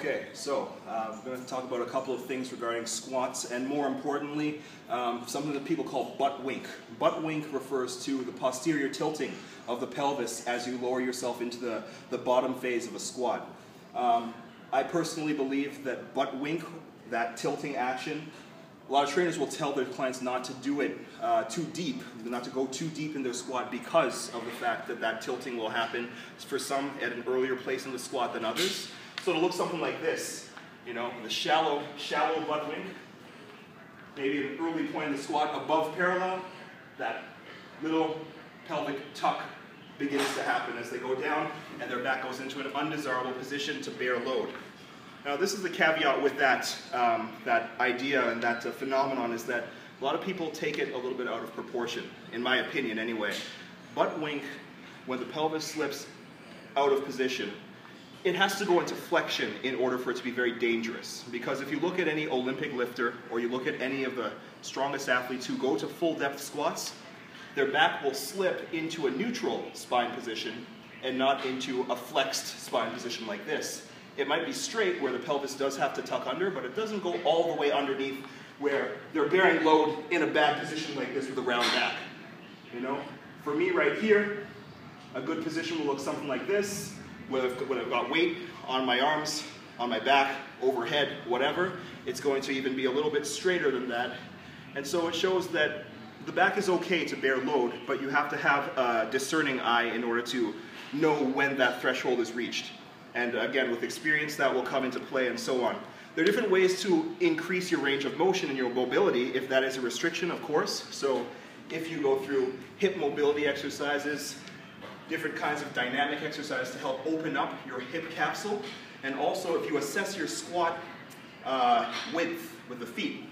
Okay, so I'm going to talk about a couple of things regarding squats, and more importantly, something that people call butt wink. Butt wink refers to the posterior tilting of the pelvis as you lower yourself into the bottom phase of a squat. I personally believe that butt wink, that tilting action, a lot of trainers will tell their clients not to do it too deep, not to go too deep in their squat because of the fact that that tilting will happen for some at an earlier place in the squat than others. So it'll look something like this, you know, the shallow butt wink, maybe an early point in the squat above parallel, that little pelvic tuck begins to happen as they go down and their back goes into an undesirable position to bear load. Now this is the caveat with that, that idea and that phenomenon, is that a lot of people take it a little bit out of proportion, in my opinion anyway. Butt wink, when the pelvis slips out of position, it has to go into flexion in order for it to be very dangerous. Because if you look at any Olympic lifter, or you look at any of the strongest athletes who go to full depth squats, their back will slip into a neutral spine position and not into a flexed spine position like this. It might be straight where the pelvis does have to tuck under, but it doesn't go all the way underneath where they're bearing load in a bad position like this with a round back. You know, for me right here, a good position will look something like this. When I've got weight on my arms, on my back, overhead, whatever, it's going to even be a little bit straighter than that. And so it shows that the back is okay to bear load, but you have to have a discerning eye in order to know when that threshold is reached. And again, with experience, that will come into play and so on. There are different ways to increase your range of motion and your mobility, if that is a restriction, of course. So if you go through hip mobility exercises, different kinds of dynamic exercise to help open up your hip capsule, and also if you assess your squat width with the feet,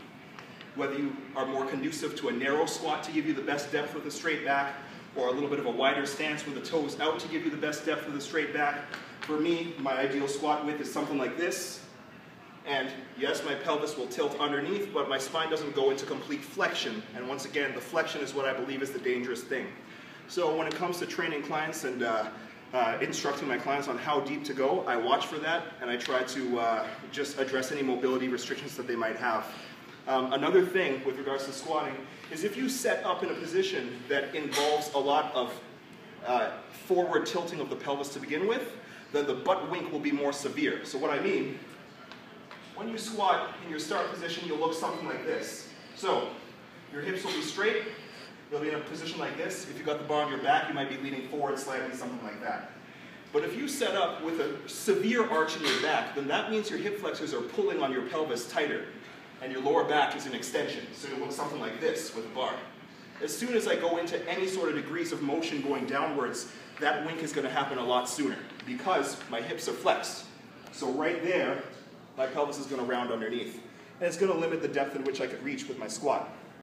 whether you are more conducive to a narrow squat to give you the best depth with a straight back, or a little bit of a wider stance with the toes out to give you the best depth with a straight back. For me, my ideal squat width is something like this, and yes, my pelvis will tilt underneath, but my spine doesn't go into complete flexion, and once again, the flexion is what I believe is the dangerous thing. So when it comes to training clients and instructing my clients on how deep to go, I watch for that, and I try to just address any mobility restrictions that they might have. Another thing with regards to squatting is if you set up in a position that involves a lot of forward tilting of the pelvis to begin with, then the butt wink will be more severe. So what I mean, when you squat in your start position, you'll look something like this. So your hips will be straight. You'll be in a position like this. If you've got the bar on your back, you might be leaning forward slightly, something like that. But if you set up with a severe arch in your back, then that means your hip flexors are pulling on your pelvis tighter, and your lower back is in extension. So it'll look something like this with a bar. As soon as I go into any sort of degrees of motion going downwards, that wink is going to happen a lot sooner because my hips are flexed. So right there, my pelvis is going to round underneath. And it's going to limit the depth at which I could reach with my squat.